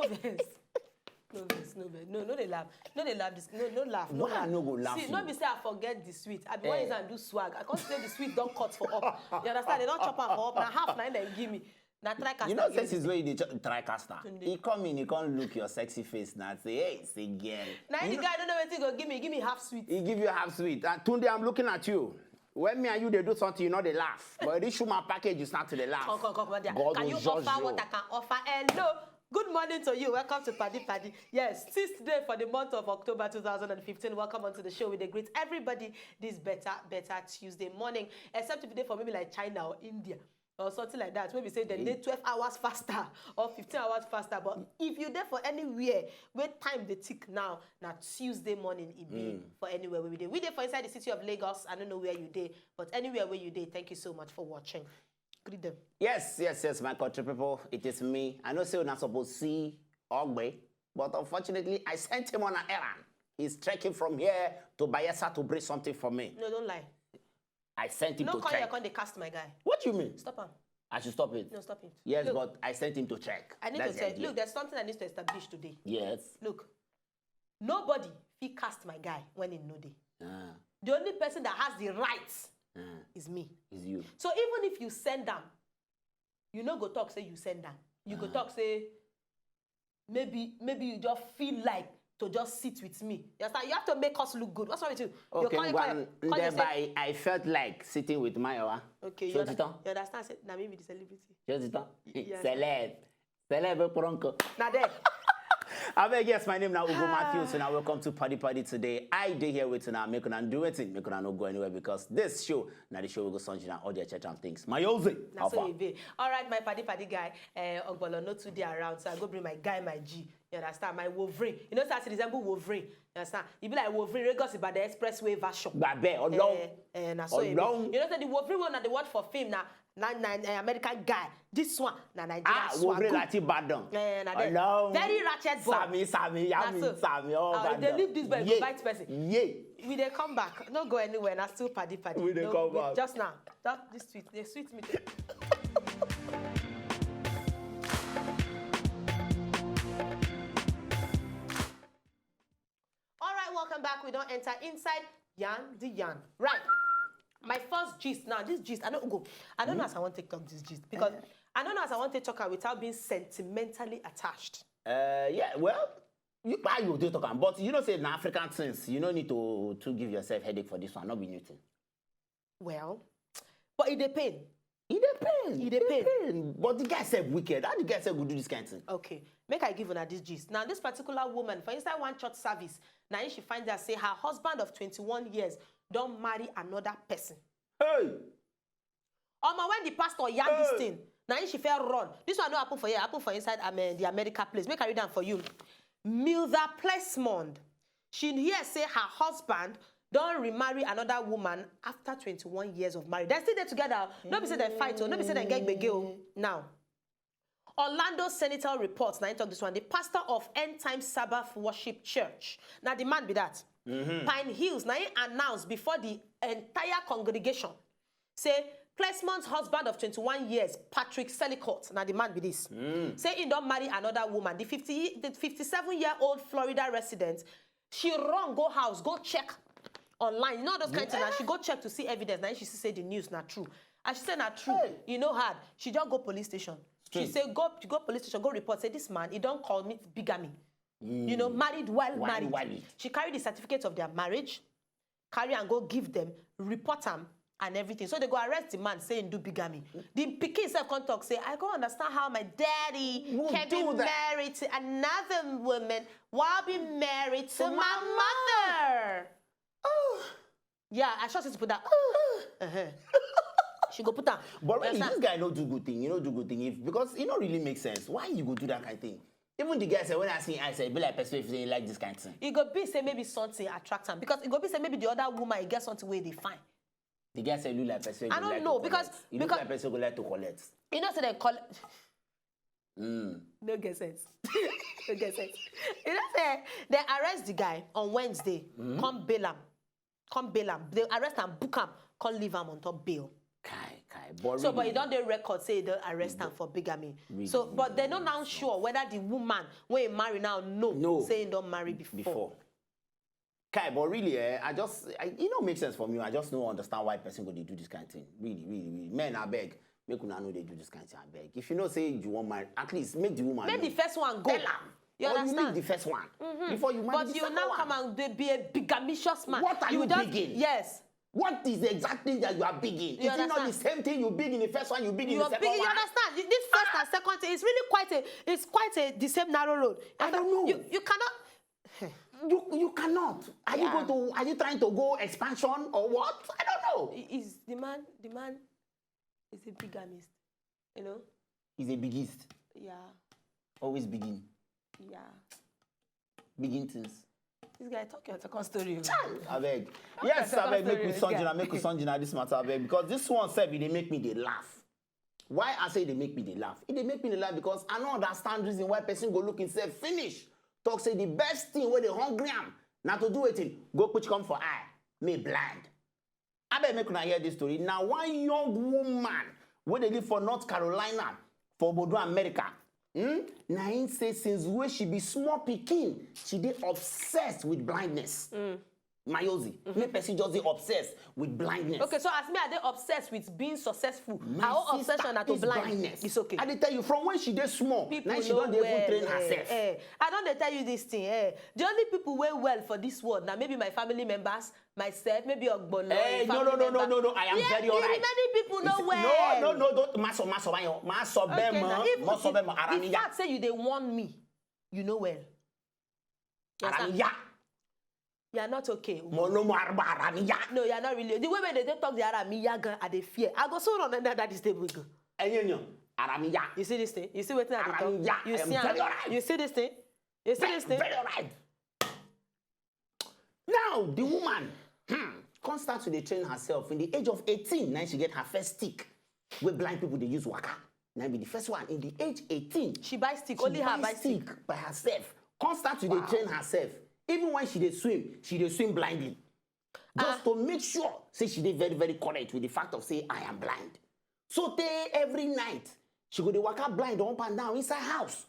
vex. No vex, no vex. No, they laugh. No, they laugh. No laugh. Why I no go laugh? See, no be say I forget the sweet. I be one and do swag. I can't say the sweet don't cut for up. You understand? They don't chop am for up. Now half nine they give me. Now TriCaster. You know, sex is where you TriCaster. He come in, he can't look your sexy face now and say, hey, it's a girl. Now the guy don't know what he go give me half sweet. He give you half sweet. And Tunde, I'm looking at you. When me and you they do something, you know they laugh. But this show my package, you start to the laugh. Come, God can you offer what I can offer? Hello. Good morning to you. Welcome to Paddy Paddy. Yes, 6th day for the month of October 2015. Welcome onto the show with a greet everybody this better Tuesday morning. Except if you day for maybe like China or India or something like that. Maybe say they day 12 hours faster or 15 hours faster. But if you're there for anywhere where time they tick now Tuesday morning it be for anywhere where we day. We day for inside the city of Lagos. I don't know where you day, but anywhere where you day, thank you so much for watching. Greet them. Yes, my country people. It is me. I know say you're not supposed to see Ogbe, but unfortunately, I sent him on an errand. He's trekking from here to Bayelsa to bring something for me. No, don't lie. I sent him to trek. No, they cast my guy. What do you mean? Stop him. I should stop it? No, stop it. Yes, look, but I sent him to trek. I need to tell you. Look, there's something I need to establish today. Yes. Look, nobody he cast my guy when in no day. The only person that has the rights is me. Is you. So even if you send them, you no go talk say you send them. You go talk say maybe you just feel like to just sit with me. You understand? You have to make us look good. What's wrong with you? Okay, I felt like sitting with Mayowa. Okay, you understand? Now maybe the celebrity. Celeb pronko. Now there. I beg, yes, my name now Ugo Matthews, and welcome to Paddy Paddy today. I did here with now, make on do it, make on not go anywhere because this show, now the show will go sunshine and all the chat and things. My Jose. That's so it be. All right, my Paddy guy, Ogbolo no today around, so I go bring my guy, my G. You understand? My Wolverine. You know, start to resemble Wolverine. You understand? You be like Wolverine, Lagos about the expressway version. Babe, or long. You know, so the Wolverine one, the word for film now. American guy. This one, Nigeria. Wolverine like Badon. Very ratchet boy. Sammy. They leave this boy, go bite person. Yeah. We they come back. Not go anywhere. Now still Paddy. We they come back. Just now. This sweet. They sweet me. All right, welcome back. We don't enter inside Yan. Right. My first gist now, this gist, I don't know as I want to talk this gist because I don't know as I want to talk without being sentimentally attached. Yeah, well, you do talk, but you don't say in African sense, you don't need to give yourself headache for this one, not be new thing. Well, but it depends. It depends. But the guy said wicked. How the guy said go do this kind of thing? Okay, make I give her this gist. Now, this particular woman, for instance, one church service, now she finds out say her husband of 21 years don't marry another person. Hey! When the pastor yarn this thing, now she fell run. This one don't happen for here, happen for inside the America place. Make I read down for you. Milda Plesmond. She here say her husband don't remarry another woman after 21 years of marriage. They're still there together. Nobody say they fight or nobody say they get begay. Now, Orlando Senator reports, now I talk this one, the pastor of End Time Sabbath Worship Church. Now the man be that. Pine Hills, now he announced before the entire congregation, say, Plesmont's husband of 21 years, Patrick Sellicott, now the man be this, say he don't marry another woman. The 57-year-old Florida resident, she run, go house, go check online. You know those kind of things. She go check to see evidence. Now she say the news not true. And she said not true. Hey. You know hard. She just go police station. She say go police station, go report. Say this man, he don't call me bigamy. You know, married while married. She carried the certificate of their marriage, carry and go give them, report them and everything. So they go arrest the man saying do bigamy. The pikin self contact say, I can't understand how my daddy can be married to another woman while being married to my mother. Yeah, I shot to put that. She go put that. But really, this guy don't do good thing. You don't do good thing because it don't really make sense. Why you go do that kind of thing? Even the guy said, when I see I say, be like person if they like this kind of thing. It go be say maybe something attract him because it go be say maybe the other woman get something where they find. The guy said look like person. I don't know because look like person go like to collect. You know, so they call. No get sense. No get sense. You know, say they arrest the guy on Wednesday. Come bail him. They arrest him, book him, come leave him on top bail. Kai. But So, really, but you don't do record say they arrest them for bigamy. So, but they're not now sure whether the woman when you marry now saying don't marry before. Okay, but really, makes sense for me. I just don't understand why person go they do this kind of thing. Really, really, really. Men, I beg, make una know they do this kind of thing. I beg. If you know say you want marry, at least make the woman. Make the first one go. Tell her. You understand? You make the first one before you marry But the you second now one. come and be a bigamicious man. What are you bigging? Yes. What is the exact thing that you are bigging? Is it not the same thing you big in the first one, you big in the second one? You understand? This first and second thing is really quite the same narrow road. I don't know. You cannot. You cannot. Are you trying to go expansion or what? I don't know. Is the man is a bigamist, you know? He's a biggest. Yeah. Always begin. Yeah. Begin things. This guy talking a second story. I beg. Yes, I beg. Make me sonjina this matter, I beg. Because this one said they make me they laugh. Why I say they make me they laugh? They make me they laugh because I don't understand the reason why person go look himself finish. Talk say the best thing when they hungry am. Now to do it, go put come for eye. Me blind. I beg make una hear this story. Now one young woman where they live for North Carolina, for Bodo, America. Now him say since where she be small pikin, she dey obsessed with blindness. Mayozi, me person just dey obsessed with blindness. Okay, so as me, are they obsessed with being successful? My own obsession are to blindness. It's okay. I dey tell you, from when she dey small, now she don't even train herself. I don't tell you this thing. The only people well for this world now, maybe my family members, myself, maybe Ogbono. No. I am very alright. Many people know well. No, don't. The fact say you they warn me, you know well. You are not okay. No, you are not really. The way when they talk the Aramiya, I they fear. I go so on under this table. You see this thing? You see what I talk? You see this thing? You see this thing? Very alright. Now the woman can't start to train herself. In the age of 18, now she get her first stick. Where blind people they use waka. Now be the first one. In the age 18, she buy stick. Only her buy stick by herself. Can't start to train herself. Even when she swim blindly. Just to make sure, say she did very, very correct with the fact of say I am blind. So every night, she go to walk out blind up and down inside house.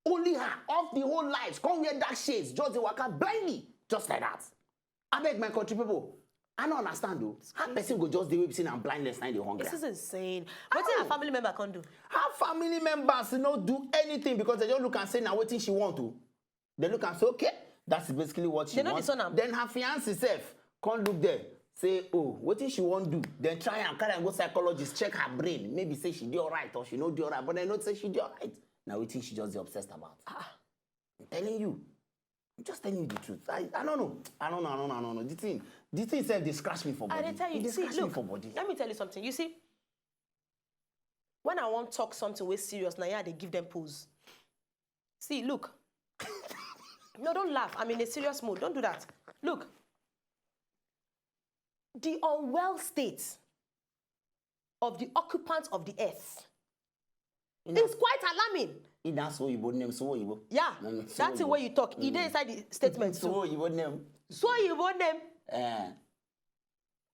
Only her, off the whole lives, come wear dark shades, just they walk out blindly, just like that. I beg my country people, I don't understand though. How person go just the way between and blindness and the hungry? This is insane. What did her family member can do? Her family members don't do anything because they just look and say now what thing she want to. They look and say, okay, that's basically what she wants. Then her fiancé self can't look there. Say, oh, what if she won't do? Then try and carry and go psychologist, check her brain. Maybe say she did all right or she not do all right. But they not say she did all right. Now we think she just obsessed about. I'm telling you. I'm just telling you the truth. I don't know. I don't know. The thing said they scratch me for body. I tell you, they scratch me for look, body. let me tell you something. You see, when I want to talk something with serious, now they give them pose. See, look. No, don't laugh. I'm in a serious mood. Don't do that. Look. The unwell state of the occupants of the earth is quite alarming. That's what you would name. So you yeah, that's the way you talk. It is inside the statement. So you would name. So you would name.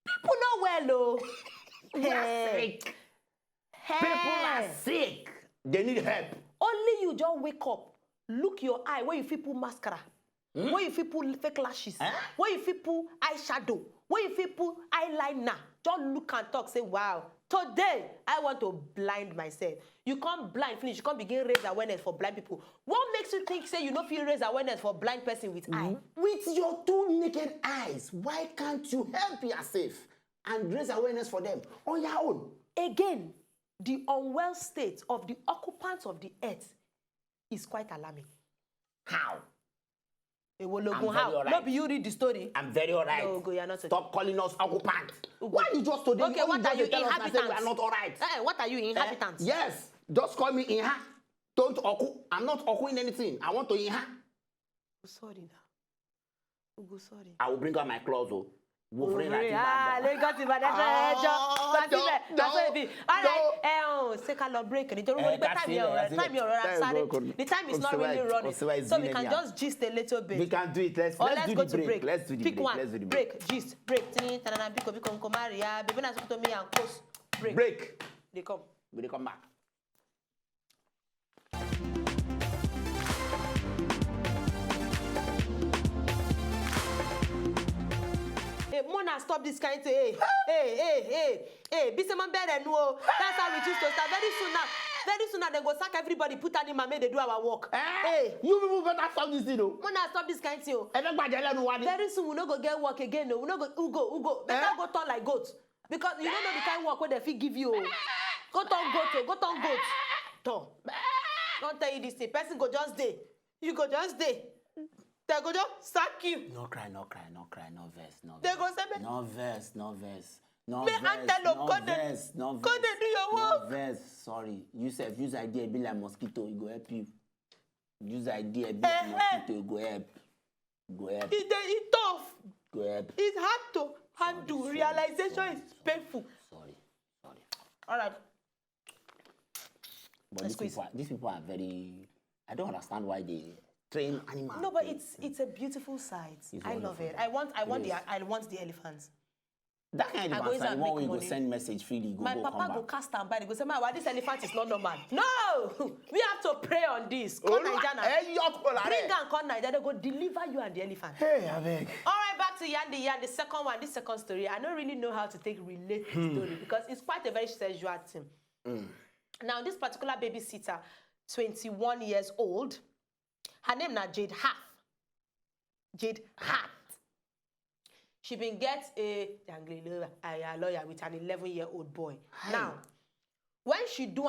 People know well, though. They are sick. People are sick. They need help. Only you just wake up. Look your eye where you feel put mascara, where you feel put fake lashes, where you feel put eyeshadow, where you feel put eyeliner. Just look and talk. Say, wow, today I want to blind myself. You can't blind finish. You can't begin raise awareness for blind people. What makes you think say you don't feel raise awareness for blind person with eye? With your two naked eyes, why can't you help yourself and raise awareness for them on your own? Again, the unwell state of the occupants of the earth is quite alarming. How? How? Right. No, you read the story. I'm very alright. No, you're not. Stop calling us occupants. Why you just today? Okay, what are you inhabitants? We are not alright. What are you inhabitants? Yes, just call me Inha. Don't oku. I'm not okuing anything. I want to Inha. Sorry, now. Sorry. I will bring out my claws. Oh. Lagos say call break. The time is not really running, so we can just gist a little bit. We can do it. Let's go to break. Let's do the break. Pick one. Break. Gist. Break. Break. They come. We dey come back. Hey, Mona, stop this kind of thing. Hey. Be someone better than no. That's how we used to start. Very soon now, they go sack everybody, put animal, make they do our work. Hey. You people better stop this thing, though. Mona, stop this kind of thing. Very soon, we no go get work again. No. We no go, Ugo. Better go turn like goat. Because you don't know the kind of work where they fit give you. Go turn goat. Turn. Don't tell you this thing. Person go just day. You go just day. They go just sack you. No cry, no verse. They go say, no verse. No verse. Go they do your work. No verse. Sorry. Use idea be like mosquito, it go help you. Use idea be like mosquito, it go help. It's tough. Go help. It's hard to handle. Realization is painful. Sorry. All right. But these people are very. I don't understand why they train animals. No, but it's a beautiful sight. I love it. I want the elephants. That kind of elephant, one way you go send message freely, my papa go cast and buy. They go say, "My, this elephant is not normal." No, we have to pray on this. Call Nigeria. Bring and call Nigeria. They go deliver you and the elephant. Hey, I beg. All right, back to the second one. This second story, I don't really know how to relate the story because it's quite a very sexual thing. Now, this particular babysitter, 21 years old, her name is Jade Hart. She been get a lawyer with an 11-year-old boy. Hi. Now, when she do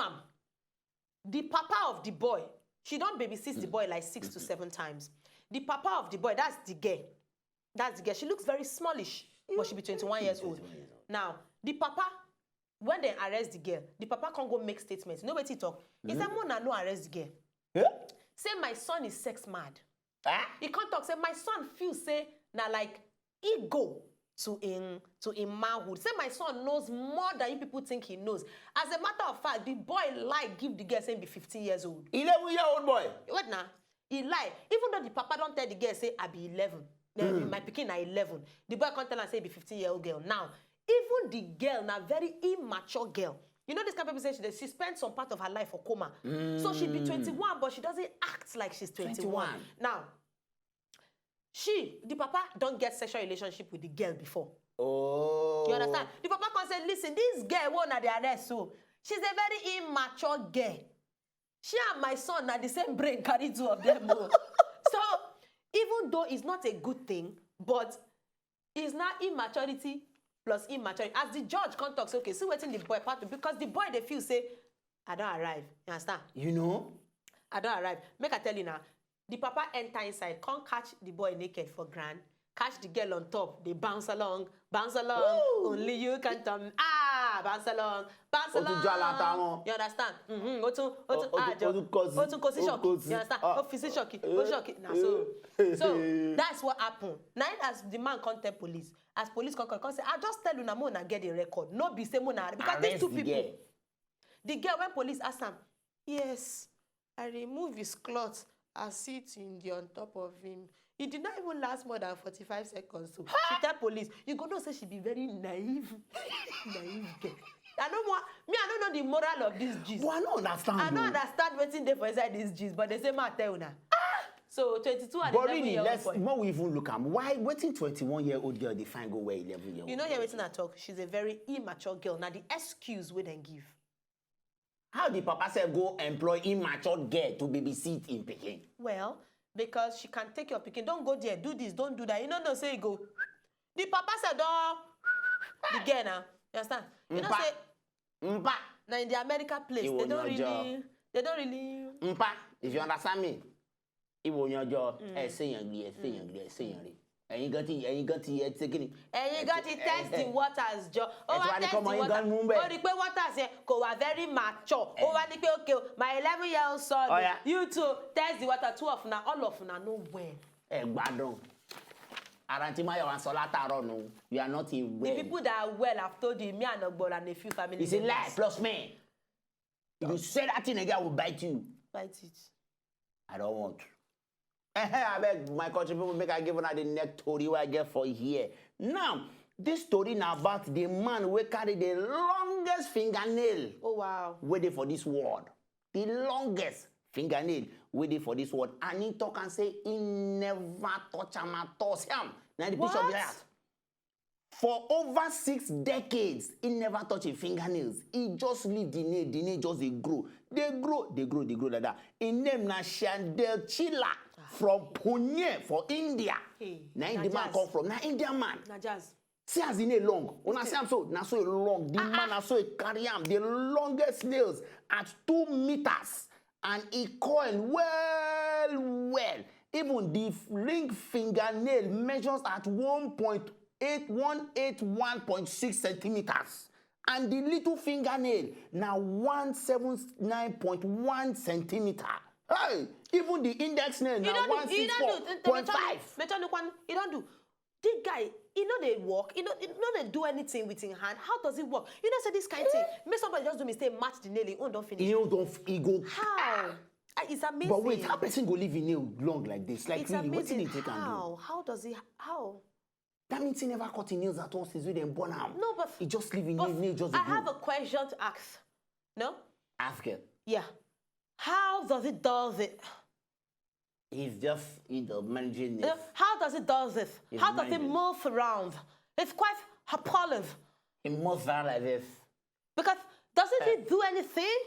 the papa of the boy, she don't babysit the boy like 6 to 7 times. The papa of the boy, that's the girl. She looks very smallish, but she be 21 years old. Now, the papa, when they arrest the girl, the papa can't go make statements. You know what he talk? He said, Mona, no arrest the girl. Yeah? Say, my son is sex mad. He can't talk. Say, my son feels, say, now like, ego to in manhood. Say my son knows more than you people think he knows. As a matter of fact, the boy lied, give the girl saying be 15 years old. 11-year-old boy. Wait now. He lied. Even though the papa don't tell the girl say I be 11. My pikin na 11. The boy can't tell her say be 15-year-old girl. Now, even the girl, na very immature girl. You know this kind of people say she spent some part of her life for coma. So she be 21, but she doesn't act like she's 21. Now, the papa don't get sexual relationship with the girl before. Oh. You understand? The papa can say, listen, this girl won't at the arrest, so she's a very immature girl. She and my son are the same brain, carry 2 of them. So, even though it's not a good thing, but it's not immaturity plus immaturity. As the judge can't talk, say, okay, see waiting the boy part, because the boy, they feel, say, I don't arrive. You understand? You know? I don't arrive. Make I tell you now. The papa enter inside, can't catch the boy naked for grand, catch the girl on top, they bounce along, Ooh. Only you can tell me, bounce along. You understand? You understand? So that's what happened. Now as the man can't tell police, as police can't say, I just tell you now, Mona get a record. No be say Mona, because these 2 people. The girl, when police asked him, yes, I remove his clothes. I sit on top of him. It did not even last more than 45 seconds. So she tell police, you go know say she be very naive. Naive girl. I don't know the moral of this gist. Well, I don't understand. I don't understand what's in there for inside this gist, but they say, ma tell you now. So 22 and 11-year-old boy. More we even look at why waiting 21-year-old girl they find go where 11-year-old. You know here waiting I talk. She's a very immature girl. Now the excuse we then give. How the papa said go employ immature girl to babysit in Peking? Well, because she can take your Peking. Don't go there, do this, don't do that. You know, don't say go. The papa said, don't. The girl now. You understand? You know, say, now in the America place, they don't really. If you understand me, it won't your job. Say young. And you got to taking it. And you got to test the waters, Joe. Test the water. The water say, go very mature. Okay, my 11-year-old son, you two test the water. 2 of now, all of now, no way. Badon. You are not in well. The people that are well have told you, me and Ogbol and a few families. It's a lie, plus me. If you say that thing again, I will bite you. Bite it. I don't want to. I beg my country people make I give on the next story where I get for here. Now, This story now about the man who carry the longest fingernail. Oh, wow. Waiting for this world. The longest fingernail waiting for this world. And he talk and say he never touch him at all. See him? Now the picture be that. For over 6 decades, he never touch his fingernails. He just leave the nail just they grow. They grow like that. His name na Chandel Chila from Pune for India. Hey, now the man come from, na Indian man. Na jazz. See as the nail long. When I say I'm so, na so long. The man na so carry him. The longest nails at 2 meters. And he coil well. Even the ring fingernail measures at 181.6 centimeters. And the little fingernail now 179.1 centimeter. Hey, even the index nail now 164.5. You don't do. This guy, he know they work. He know they do anything with his hand. How does it work? You know, say this kind of thing. Make somebody just do mistake, match the nail, he don't finish. He go. How? It's amazing. But wait, how person go leave a nail long like this? Like it's really, amazing. What did he can do? How does he? How? That means he never cut his nails at all since we didn't born him. No, but he just leave his nail just. I have a question to ask. No? Ask it. Yeah. How does it do it? He's just managing this. How does it do this? How does it move around? It's quite appalling. It moves around like this. Because doesn't he do anything?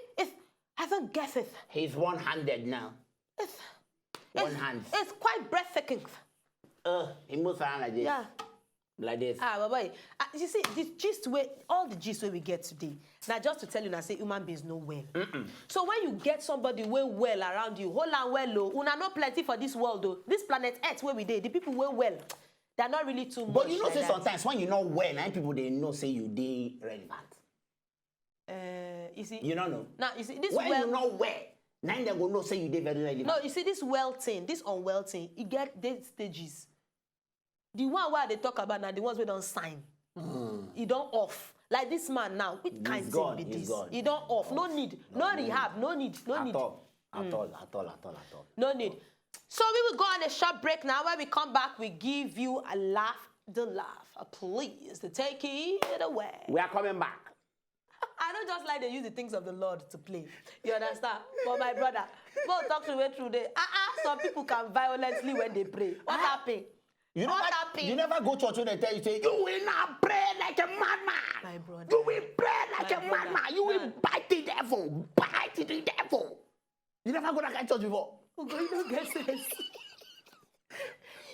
I don't get it. He's one-handed now. One hand. It's quite breathtaking. He moves around like this. Yeah. Like this. Boy. You see, all the gist we get today, now just to tell you, I say human beings know well. So when you get somebody well around you, hold on well, una not plenty for this world, though. This planet Earth where we did, the people well, they're not really too much. But you know, say sometimes when you know well, and people they know say you they relevant. You see. You don't know. Now you see this when you know well, now they go know say you they very relevant. No, you see this well thing, this unwell thing, it get dead stages. The one where they talk about now, the ones we don't sign. He don't off. Like this man now, which kind of thing be this? He don't off. No need. No rehab. No need. No need. At all. No need. So we will go on a short break now. When we come back, we give you a laugh. The laugh. Please take it away. We are coming back. I don't just like they use the things of the Lord to play. You understand? But my brother, go talk to me through the. Some people can violently when they pray. What happened? You never go to church when they tell you, say, you will not pray like a madman. My brother. You will pray like a madman. You will bite the devil. Bite the devil. You never go to that kind of church before. Oh, God, you don't get sense.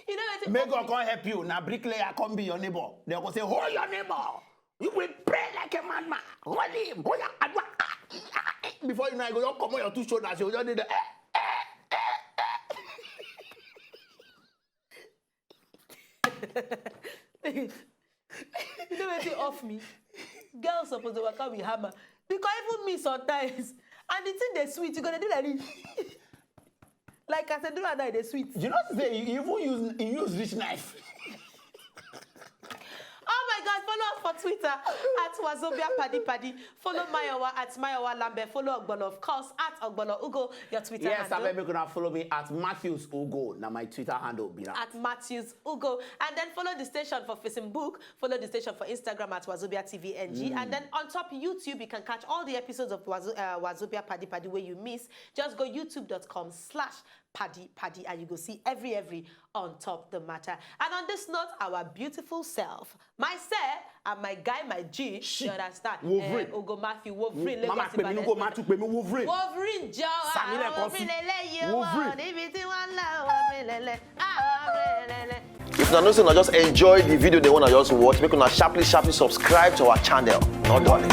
You know, may God come help you. Now, bricklayer come be your neighbor. They're going to say, hold your neighbor. You will pray like a madman. Hold him. Before you know, you go, come on your 2 shoulders. You just do the you know when they off me, girls supposed to work out with hammer. Because even me sometimes, and the thing they sweet, you're gonna do like this. Like I said, do that they sweet. You know say you even use rich knife. Oh my God, follow us for Twitter at Wazobia Paddy. Follow Mayowa at Mayowa Lambert. Follow Ogbono, of course, at Ogbono Ugo, your Twitter handle. Yes, I'm going to follow me at Matthews Ugo. Now my Twitter handle. At Matthews Ugo. And then follow the station for Facebook. Follow the station for Instagram at Wazobia TVNG. And then on top YouTube, you can catch all the episodes of Wazobia Paddy where you miss. Just go youtube.com/Paddy and you go see every on top the matter. And on this note, our beautiful self, myself and my guy, my G, you understand? Ugo Matthew, Wolverine, Mama, Ugo Matthew, Wolverine. Wolverine, if na nothing, just enjoy the video they want to just watch. Make una sharply subscribe to our channel. Not done.